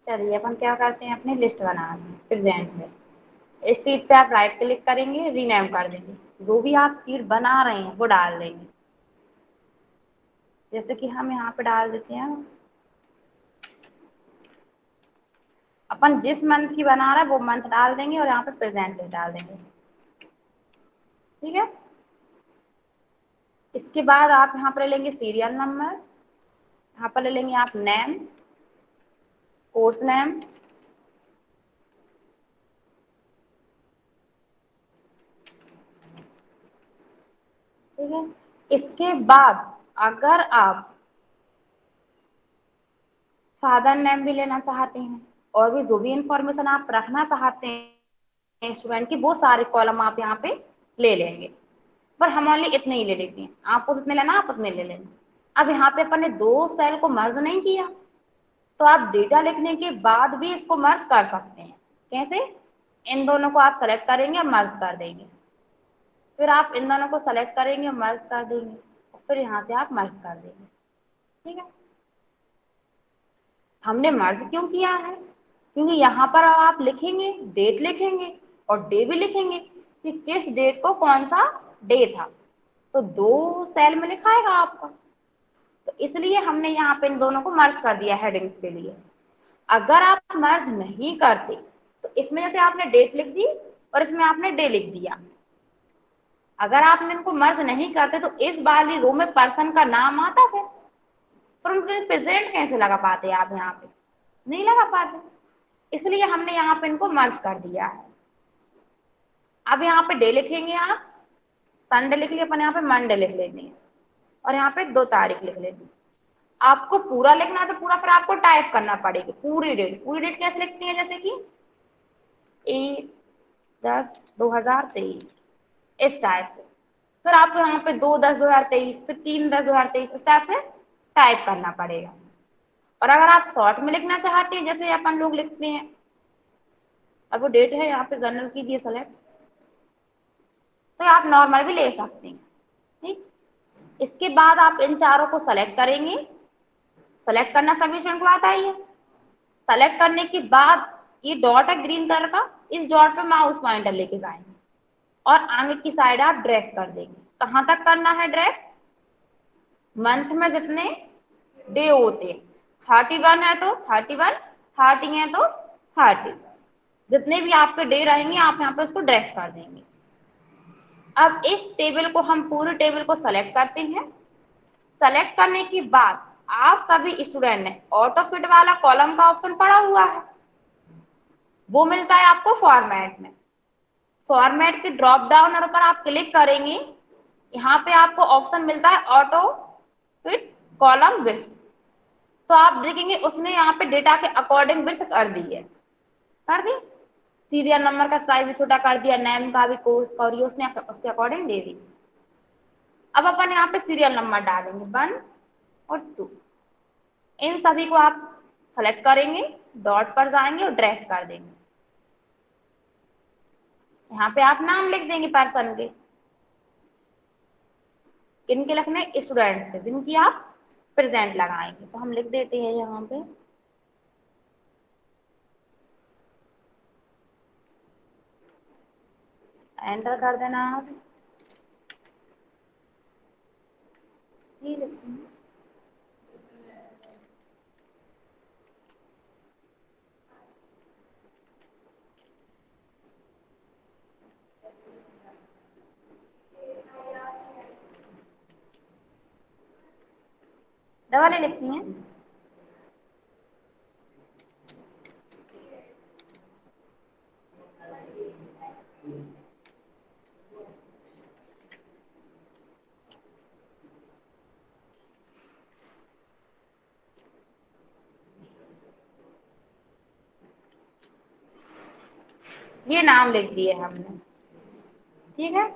चलिए अपन क्या करते हैं, अपनी लिस्ट बनाते हैं, प्रेजेंट लिस्ट। इस सीट पे आप राइट क्लिक करेंगे, रीनेम कर देंगे। जो भी आप सीट बना रहे हैं वो डाल देंगे। जैसे कि हम यहाँ पे डाल देते हैं, अपन जिस मंथ की बना रहे हैं वो मंथ डाल देंगे और यहाँ पे प्रेजेंट लिस्ट डाल देंगे। ठीक है। इसके बाद आप यहाँ पर ले लेंगे सीरियल नंबर, यहाँ पर ले लेंगे आप नेम, कोर्स नेम, ठीक है। इसके बाद अगर आप फादर नेम भी लेना चाहते हैं और भी जो भी इंफॉर्मेशन आप रखना चाहते हैं स्टूडेंट की, वो सारे कॉलम आप यहाँ पे ले लेंगे। पर हम ओनली इतने ही ले लेते हैं, आपको जितने लेना आप उतने ले लेना। अब यहाँ पे अपन ने दो सेल को मर्ज नहीं किया, तो आप डेटा लिखने के बाद भी इसको मर्ज कर सकते हैं। कैसे? इन दोनों को आप सेलेक्ट करेंगे और मर्ज कर देंगे, फिर आप इन दोनों को सेलेक्ट करेंगे और मर्ज कर देंगे, और फिर यहाँ से आप मर्ज कर देंगे। ठीक है। हमने मर्ज क्यों किया है? क्योंकि यहाँ पर आप लिखेंगे, डेट लिखेंगे और डे भी लिखेंगे कि किस डेट को कौन सा डे था, तो दो सेल में लिखाएगा आपका। तो इसलिए हमने यहाँ पे इन दोनों को मर्ज कर दिया हेडिंग्स के लिए। अगर आप मर्ज नहीं करते तो इसमें जैसे आपने डेट लिख दी और इसमें आपने डे लिख दिया, अगर आपने इनको मर्ज नहीं करते तो इस वाली रो में पर्सन का नाम आता है, पर उनको प्रेजेंट कैसे लगा पाते आप यहाँ पे? नहीं लगा पाते। इसलिए हमने यहाँ पे इनको मर्ज कर दिया है। अब यहाँ पे डे लिखेंगे आप, संडे लिख लिया अपन, यहाँ पे मंडे लिख लेते हैं और यहाँ पे 2 तारीख लिख लेते हैं। आपको पूरा लिखना है तो पूरा फिर आपको टाइप करना पड़ेगी, पूरी डेट। पूरी डेट कैसे लिखती है? जैसे कि 1/10/2023, इस टाइप से। फिर आपको यहाँ पे 2/10/2023, फिर 3/10/2023, इस टाइप से टाइप करना पड़ेगा। और अगर आप शॉर्ट में लिखना चाहते हैं जैसे अपन लोग लिखते हैं, अब वो डेट है यहाँ पे जनरल कीजिए सेलेक्ट, तो आप नॉर्मल भी ले सकते हैं। ठीक। इसके बाद आप इन चारों को सेलेक्ट करेंगे। सेलेक्ट करना सभी स्टूडेंट को आता ही है। सेलेक्ट करने के बाद ये डॉट है ग्रीन कलर का, इस डॉट पे माउस पॉइंटर लेके जाएंगे और आगे की साइड आप ड्रैग कर देंगे। कहां तक करना है ड्रैग? मंथ में जितने डे होते हैं, 31 है तो 31, 30 है तो 30, जितने भी आपके डे रहेंगे आप यहाँ पे उसको ड्रैग कर देंगे। अब इस टेबल को, हम पूरे टेबल को सेलेक्ट करते हैं। सेलेक्ट करने के बाद आप सभी स्टूडेंट ने ऑटो फिट वाला कॉलम का ऑप्शन पड़ा हुआ है, वो मिलता है आपको फॉर्मेट में। फॉर्मेट के ड्रॉप डाउन पर आप क्लिक करेंगे, यहाँ पे आपको ऑप्शन मिलता है ऑटो फिट कॉलम विड्थ। तो आप देखेंगे उसने यहाँ पे डेटा के अकॉर्डिंग विड्थ कर दी है, कर दी। सीरियल नंबर का साइज भी छोटा कर दिया, नेम का भी, कोर्स का, और ये उसने उसके अकॉर्डिंग दे दी। अब अपन यहाँ पे सीरियल नंबर डालेंगे 1 और 2। इन सभी को आप सेलेक्ट करेंगे, डॉट पर जाएंगे और ड्रैग कर देंगे। यहाँ पे आप नाम लिख देंगे पर्सन के, किनके लिखने? स्टूडेंट्स के, जिनकी आप प्रेजेंट लगाएंगे। तो हम लिख देते हैं यहाँ पे एंटर कर देना आप, ये लिखते हैं। डबल ही लिखती हैं। ये नाम लिख दिए हमने। ठीक है।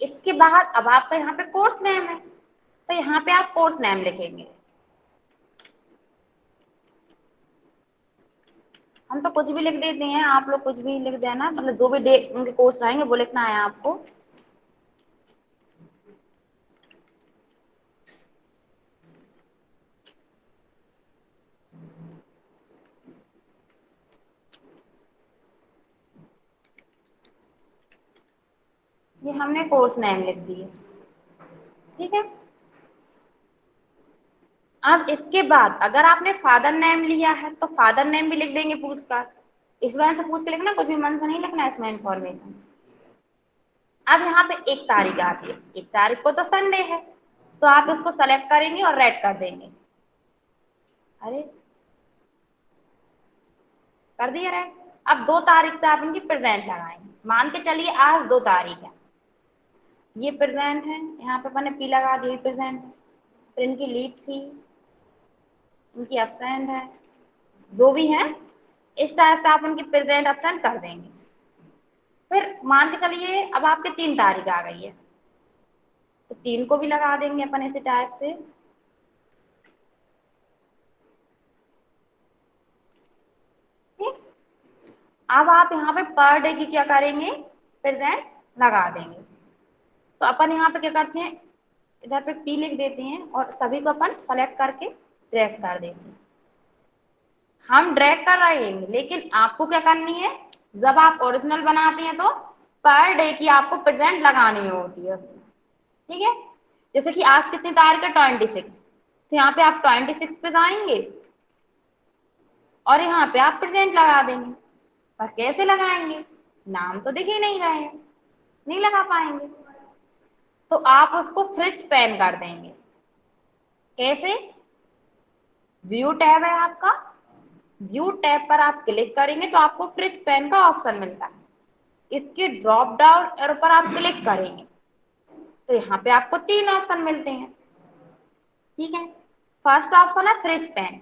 इसके बाद अब आपका यहाँ पे कोर्स नेम है, तो यहाँ पे आप कोर्स नेम लिखेंगे। हम तो कुछ भी लिख देते हैं, आप लोग कुछ भी लिख देना, मतलब जो भी डे उनके कोर्स रहेंगे वो लिखना है आपको। ये हमने कोर्स नेम लिख दिए, ठीक है। अब इसके बाद अगर आपने फादर नेम लिया है तो फादर नेम भी लिख देंगे पूछकर, स्टूडेंट से पूछ के लिखना, कुछ भी मन से नहीं लिखना इसमें इंफॉर्मेशन। अब यहाँ पे 1 तारीख आती है, 1 तारीख को तो संडे है, तो आप इसको सेलेक्ट करेंगे और रेड कर देंगे। अरे कर दिया रेड। अब 2 तारीख से आप इनकी प्रेजेंट लगाएंगे, मान के चलिए आज 2 तारीख है, ये प्रेजेंट है, यहाँ पे मैंने पी लगा दी, प्रेजेंट है। फिर इनकी लीव थी, इनकी एब्सेंट है, जो भी है इस टाइप से आप उनकी प्रेजेंट एब्सेंट कर देंगे। फिर मान के चलिए अब आपके 3 तारीख आ गई है, तो 3 को भी लगा देंगे अपन इसी टाइप से। ठीक, अब आप यहाँ पे पर डे की क्या करेंगे, प्रेजेंट लगा देंगे। तो अपन यहाँ पे क्या करते हैं, इधर पे पी लिख देते हैं और सभी को अपन सेलेक्ट करके ड्रैग कर देते हैं। हम ड्रैग कर रहे हैं, लेकिन आपको क्या करनी है, जब आप ओरिजिनल बनाते हैं तो पर डे की आपको प्रेजेंट लगानी होती है उसमें, ठीक है। जैसे कि आज कितनी तारीख है, 26, तो यहाँ पे आप 26 पे जाएंगे और यहाँ पे आप प्रेजेंट लगा देंगे। पर कैसे लगाएंगे, नाम तो दिख ही नहीं रहे हैं, नहीं लगा पाएंगे, तो आप उसको फ्रिज पैन कर देंगे। कैसे, व्यू टैब है आपका, व्यू टैब पर आप क्लिक करेंगे तो आपको फ्रिज पैन का ऑप्शन मिलता है, इसके ड्रॉप डाउन एरो पर आप क्लिक करेंगे तो यहाँ पे आपको 3 ऑप्शन मिलते हैं, ठीक है। फर्स्ट ऑप्शन है फ्रिज पैन,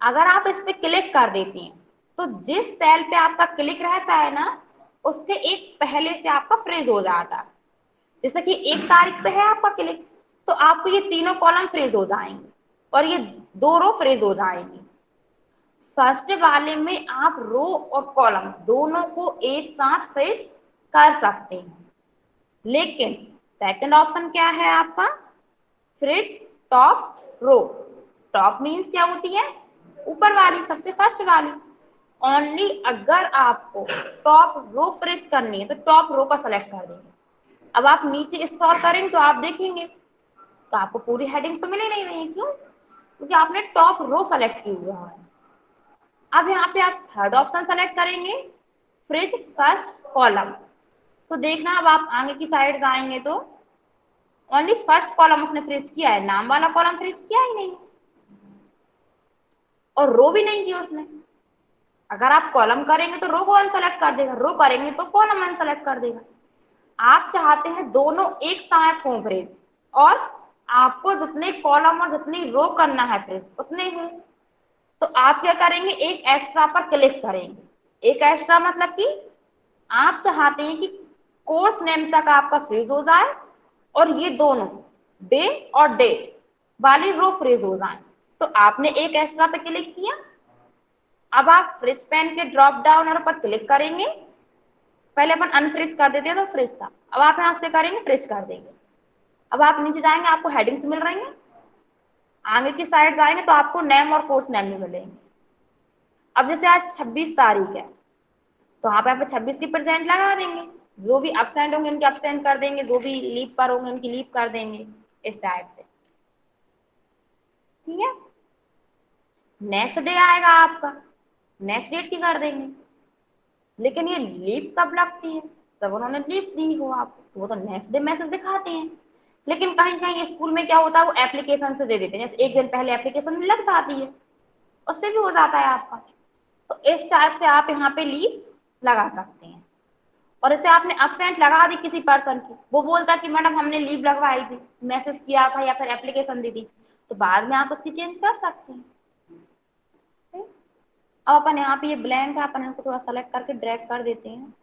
अगर आप इस पे क्लिक कर देती हैं तो जिस सेल पे आपका क्लिक रहता है ना, उसके एक पहले से आपका फ्रीज हो जाता है। जैसे कि 1 तारीख पे है आपका क्लिक, तो आपको ये तीनों कॉलम फ्रीज हो जाएंगे और ये 2 रो फ्रीज हो जाएंगी। फर्स्ट वाले में आप रो और कॉलम दोनों को एक साथ फ्रीज कर सकते हैं, लेकिन सेकंड ऑप्शन क्या है आपका, fridge top row. Top means क्या होती है, ऊपर वाली, सबसे फर्स्ट वाली। ओनली अगर आपको टॉप रो फ्रिज करनी है तो टॉप रो का सेलेक्ट कर देंगे। अब आप नीचे स्क्रॉल करेंगे तो आप देखेंगे तो आपको पूरी हेडिंग्स तो मिल ही नहीं रही है, क्यों, क्योंकि आपने टॉप रो सेलेक्ट की हुई है। अब यहाँ पे आप थर्ड ऑप्शन सेलेक्ट करेंगे, फ्रिज फर्स्ट कॉलम, तो देखना अब आप आगे की साइड आएंगे तो ओनली फर्स्ट कॉलम उसने फ्रीज किया है, नाम वाला कॉलम फ्रीज किया ही नहीं और रो भी नहीं किया उसने। अगर आप कॉलम करेंगे तो रो को अनसेलेक्ट कर देगा, रो करेंगे तो कॉलम अनसेलेक्ट कर देगा। आप चाहते हैं दोनों एक साथ हों फ्रीज, और आपको जितने कॉलम और जितनी रो करना है फ्रीज उतने हों, तो आप क्या करेंगे, एक एक्स्ट्रा पर क्लिक करेंगे। एक एक्स्ट्रा मतलब कि आप चाहते हैं कि कोर्स नेम तक आपका फ्रीज हो जाए और ये दोनों डे और डे वाली रो फ्रीज हो जाए, तो आपने एक एक्स्ट्रा पे क्लिक किया। अब आप फ्रिज पैन के ड्रॉप डाउन पर क्लिक करेंगे, पहले अपन अनफ्रिज कर देते हैं तो फ्रिज था, अब आप यहाँ से करेंगे फ्रिज कर देंगे। अब आप नीचे जाएंगे, आपको हेडिंग्स मिल रही हैं, आगे की साइड जाएंगे तो आपको नेम और कोर्स नेम भी मिलेंगे। अब जैसे आज 26 तारीख है, तो यहाँ पे आप 26 की प्रेजेंट लगा देंगे, जो भी अब्सेंट होंगे उनके अब्सेंट कर देंगे, जो भी लीव पर होंगे उनकी लीव कर देंगे, इस टाइप से, ठीक है। नेक्स्ट डे आएगा आपका, नेक्स्ट डेट की कर देंगे, लेकिन ये लीव कब लगती है, तब उन्होंने लीव दी हो आपको तो वो तो नेक्स्ट डे मैसेज दिखाते हैं। लेकिन कहीं कहीं स्कूल में क्या होता है, वो एप्लीकेशन से दे देते हैं, जैसे एक दिन पहले एप्लीकेशन लग जाती है, उससे भी हो जाता है आपका। तो इस टाइप से आप यहाँ पे लीव लगा सकते हैं। और इसे आपने अब्सेंट लगा दी किसी पर्सन की, वो बोलता कि मैडम हमने लीव लगवाई थी, मैसेज किया था या फिर एप्लीकेशन दी थी, तो बाद में आप उसकी चेंज कर सकते हैं। अब अपन यहाँ पे ये ब्लैंक है, अपन इसको थोड़ा सेलेक्ट करके ड्रैग कर देते हैं।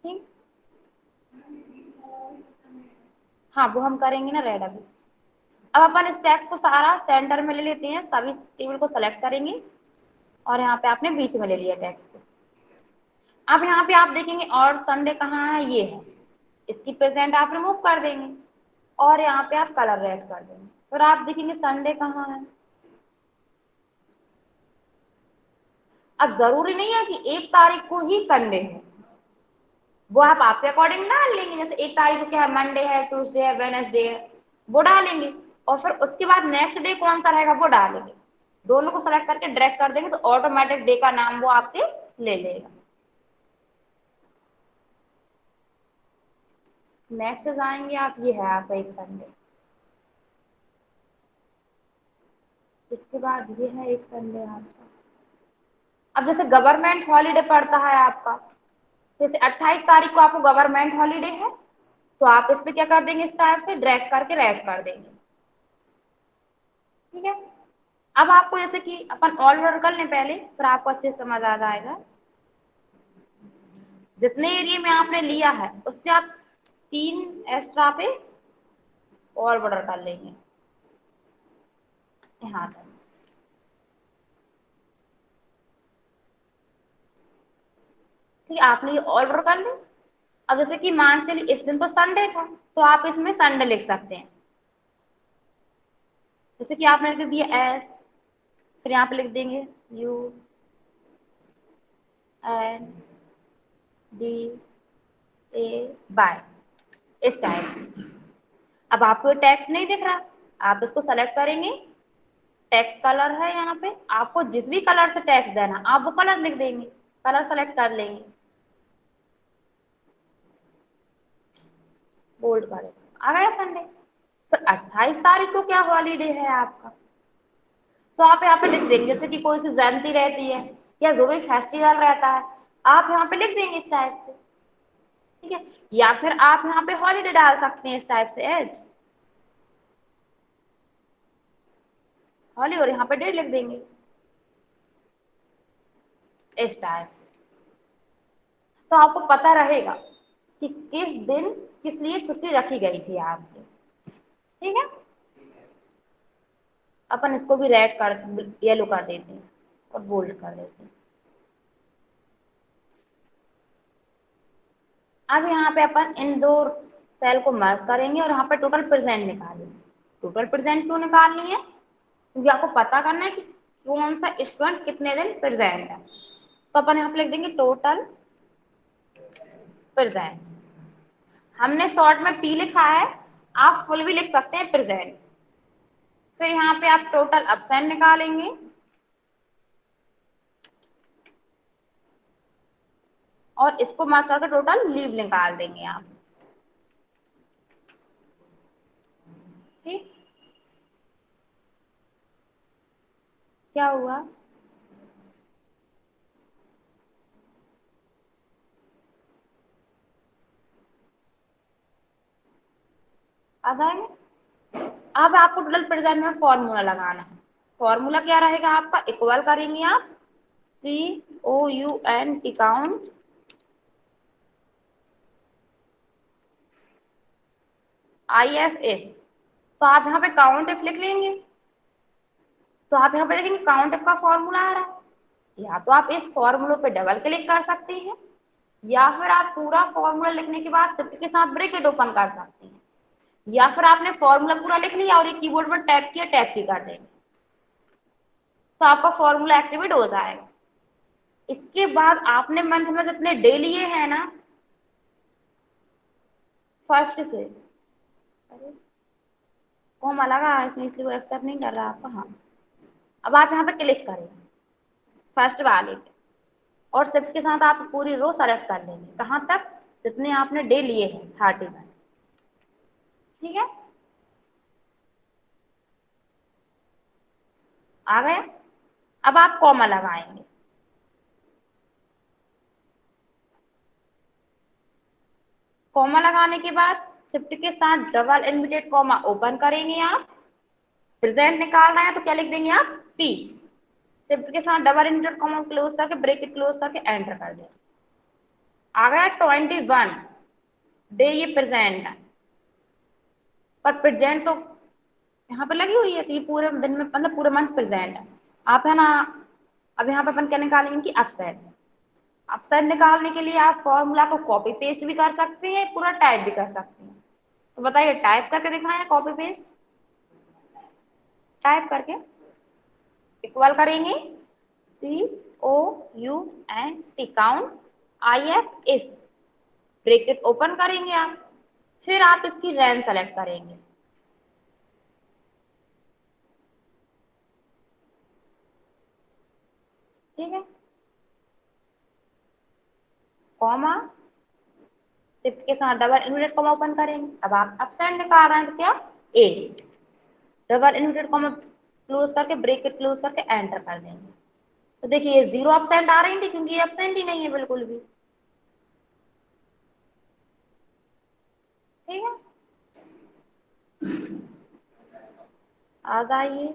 ठीक, हाँ वो हम करेंगे ना रेड अभी। अब अपन इस टेक्स्ट को सारा सेंटर में ले लेते हैं, सभी टेबल को सेलेक्ट करेंगे और यहाँ पे आपने बीच में ले लिया टेक्स्ट को। अब यहाँ पे आप देखेंगे और संडे कहाँ है, ये है, इसकी प्रेजेंट आप रिमूव कर देंगे और यहाँ पे आप कलर रेड कर देंगे, फिर आप देखेंगे संडे कहाँ है, अब जरूरी नहीं है कि 1 तारीख को ही संडे है, वो आप आपके अकॉर्डिंग डाल लेंगे। जैसे 1 तारीख को क्या है, मंडे है, ट्यूसडे है, वेडनेसडे है, वो डालेंगे। और फिर उसके बाद नेक्स्ट डे कौन सा रहेगा वो डालेंगे। दोनों को सेलेक्ट करके ड्रैग कर देंगे तो ऑटोमेटिक डे का नाम वो आपके ले लेगा। नेक्स्ट जाएंगे आप, ये है आपका एक संडे। इसके बाद ये है एक संडे आपका। अब जैसे गवर्नमेंट हॉलीडे पड़ता है आपका, जैसे 28 तारीख को आपको गवर्नमेंट हॉलीडे है, तो आप इस पे क्या कर देंगे, इस टाइप से ड्रैग करके रेड कर देंगे। ठीक है। अब आपको जैसे कि अपन ऑल ओवर कर लें पहले, फिर आपको अच्छे से समझ आ जाएगा। जितने एरिया में आपने लिया है उससे आप 3 एक्स्ट्रा पे और बॉर्डर कर लेंगे यहाँ तक। ठीक है, आपने ये ऑल बॉर्डर कर ली। अब जैसे कि मान चलिए इस दिन तो संडे था, तो आप इसमें संडे लिख सकते हैं। जैसे कि आपने लिख दिया एस, फिर यहाँ पे लिख देंगे U N D A by, इस टाइप। अब आपको टैक्स नहीं दिख रहा, आप इसको सेलेक्ट करेंगे। टैक्स कलर है यहाँ पे, आपको जिस भी कलर से टैक्स देना आप वो कलर लिख देंगे, कलर सेलेक्ट कर लेंगे, बोल्ड करेंगे, आ गया संडे। तो 28 तारीख को क्या हॉलीडे है आपका, तो आप यहाँ पे लिख देंगे। जैसे कि कोई सी जयंती रहती है या जो भी फेस्टिवल रहता है, आप यहाँ पे लिख देंगे इस टाइप से। ठीक है, या फिर आप यहाँ पे हॉलीडे डाल सकते हैं इस टाइप से एज हॉली, और यहाँ पे डेट लिख देंगे इस टाइप। तो आपको पता रहेगा कि किस दिन किस लिए छुट्टी रखी गई थी आपकी। ठीक है, अपन इसको भी रेड कर, येलो कर देते हैं और बोल्ड कर देते हैं। अब यहाँ पे अपन इन दो सेल को मर्ज करेंगे और यहाँ पे टोटल प्रेजेंट निकालेंगे। टोटल प्रेजेंट क्यों निकालनी है, क्योंकि आपको पता करना है कि कौन सा स्टूडेंट कितने दिन प्रेजेंट है। तो अपन यहाँ पे लिख देंगे टोटल प्रेजेंट। हमने शॉर्ट में पी लिखा है, आप फुल भी लिख सकते हैं प्रेजेंट। फिर यहाँ पे आप टोटल अब्सेंट निकालेंगे और इसको मार्क करके टोटल लीव निकाल देंगे आप। ठीक, क्या हुआ, आ जाएंगे। अब आपको टोटल प्रेजेंट में फॉर्मूला लगाना है। फॉर्मूला क्या रहेगा आपका, इक्वल करेंगे आप COUNT काउंट IF इफ। तो आप यहाँ पे काउंट इफ लिख लेंगे, तो आप यहाँ पे देखेंगे काउंट इफ का फॉर्मूला आ रहा है। या तो आप इस फॉर्मूले पे डबल क्लिक कर सकते हैं, या फिर आप पूरा फॉर्मूला लिखने के बाद शिफ्ट के साथ ब्रैकेट ओपन कर सकते हैं, या फिर आपने फॉर्मूला पूरा लिख लिया और ये कीबोर्ड पर टैप किया, टैप की कर देंगे तो आपका फॉर्मूला एक्टिवेट हो जाएगा। इसके बाद आपने मंथ में जितने डे लिए हैं ना, फर्स्ट से, अरे कॉमा लगा इसमें इसलिए वो एक्सेप्ट नहीं कर रहा आपका। हाँ, अब आप यहाँ पे क्लिक करें फर्स्ट वाले पे और शिफ्ट के साथ आप पूरी रो सेलेक्ट कर लेंगे, कहाँ तक, जितने आपने डे लिए हैं 31। ठीक है, आ गया। अब आप कॉमा लगाएंगे, कॉमा लगाने के बाद शिफ्ट के साथ डबल इनवर्टेड कॉमा ओपन करेंगे आप। प्रेजेंट निकालना है तो क्या लिख देंगे आप, P। शिफ्ट के साथ डबल इनवर्टेड कॉमा क्लोज करके ब्रैकेट क्लोज करके एंटर कर दें। आ गया 21 डे, ये प्रेजेंट है। पर प्रेजेंट तो यहाँ पे लगी हुई है, तो ये पूरे दिन में मतलब पूरे मंथ प्रेजेंट है। आप है ना, अब यहाँ पे अपन क्या निकालेंगे कि अपसेट। अपसेट निकालने के लिए आप फॉर्मूला को कॉपी पेस्ट भी कर सकते हैं, पूरा टाइप भी कर सकते हैं। तो बताइए, टाइप करके दिखाएं या कॉपी पेस्ट। टाइप करके इक्वल करेंगे count if ब्रैकेट ओपन करेंगे आप, फिर आप इसकी रेंज सेलेक्ट करेंगे। ठीक है, कॉमा, शिफ्ट के साथ डबल इन्वर्टेड कॉमा ओपन करेंगे। अब आप अपसेंड निकाल रहे हैं तो क्या, ए, डबल इन्वर्टेड कॉमा क्लोज करके ब्रैकेट क्लोज करके एंटर कर देंगे। तो देखिए ये 0 अपसेंट आ रही थी क्योंकि ये अपसेंट ही नहीं है बिल्कुल भी। ठीक है, आ जाइए।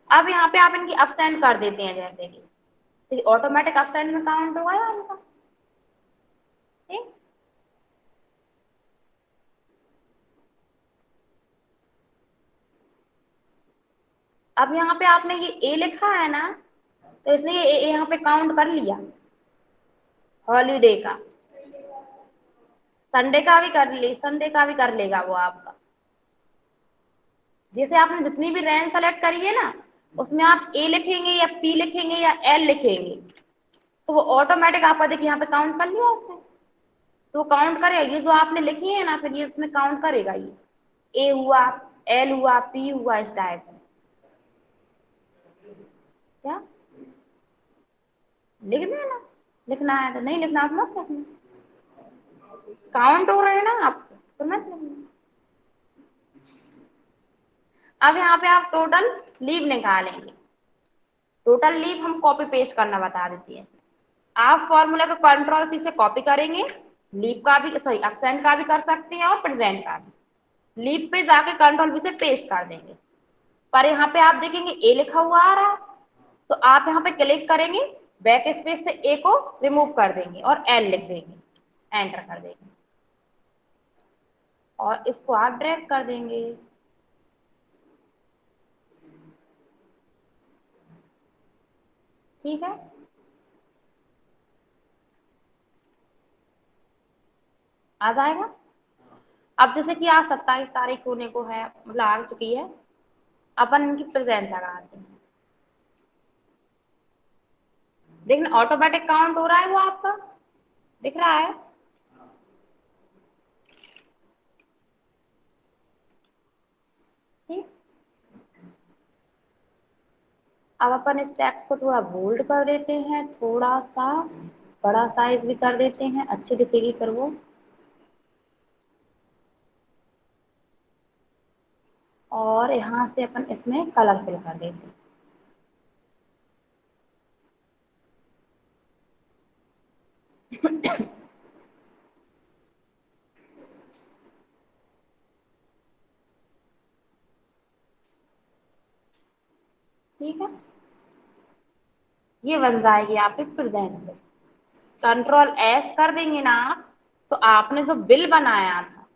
अब यहाँ पे आप इनकी अपसेंड कर देते हैं जैसे कि ऑटोमेटिक अपसेंड में काउंट होगा या इनका। ठीक, अब यहाँ पे आपने ये ए लिखा है ना, तो इसलिए ये यहाँ पे काउंट कर लिया हॉलीडे का, संडे का भी कर ली, संडे का भी कर लेगा वो आपका। जैसे आपने जितनी भी रेंज सेलेक्ट करी है ना, उसमें आप ए लिखेंगे या पी लिखेंगे या एल लिखेंगे, तो वो ऑटोमेटिक आपका देखिए यहाँ पे काउंट कर लिया उसने। तो वो काउंट करेगा, ये जो आपने लिखी है ना, फिर ये इसमें काउंट करेगा। ये ए हुआ, एल हुआ, पी हुआ, इस टाइप से। क्या लिख देना, लिखना है तो, नहीं लिखना आप मत लिखना, काउंट हो रहे हैं ना आपको तो मत लिखना। अब यहाँ पे आप टोटल लीव निकालेंगे। टोटल लीव हम कॉपी पेस्ट करना बता देती है। आप फॉर्मूला को कंट्रोल सी से कॉपी करेंगे, लीव का भी, सॉरी एब्सेंट का भी कर सकते हैं और प्रेजेंट का भी। लीव पे जाके कंट्रोल वी से पेस्ट कर देंगे। पर यहाँ पे आप देखेंगे ए लिखा हुआ आ रहा है, तो आप यहाँ पे क्लिक करेंगे, बैक स्पेस से ए को रिमूव कर देंगे और एल लिख देंगे, एंटर कर देंगे और इसको आप ड्रैग कर देंगे। ठीक है, आ जाएगा। अब जैसे कि आज 27 तारीख होने को है, मतलब आ चुकी है, अपन इनकी प्रेजेंट लगाते हैं। देखना ऑटोमेटिक काउंट हो रहा है वो आपका, दिख रहा है। ठीक, अब अपन इस टेक्स्ट को थोड़ा बोल्ड कर देते हैं, थोड़ा सा बड़ा साइज भी कर देते हैं, अच्छी दिखेगी फिर वो। और यहाँ से अपन इसमें कलर फिल कर देते हैं। ठीक है, ये बन जाएगी आपकी प्रेजेंट लिस्ट। कंट्रोल एस कर देंगे ना आप, तो आपने जो बिल बनाया था,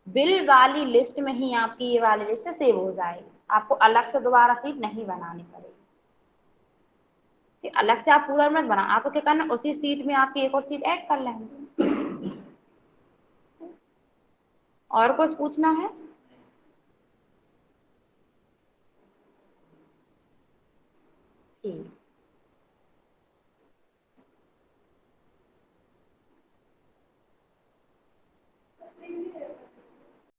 बिल वाली लिस्ट में ही आपकी ये वाली लिस्ट सेव हो जाएगी। आपको अलग से दोबारा सीट नहीं बनानी पड़ेगी। कि अलग से आप पूरा मत बना, आपको क्या करना, उसी सीट में आपकी एक और सीट ऐड कर लेंगे। और कुछ पूछना है? ठीक,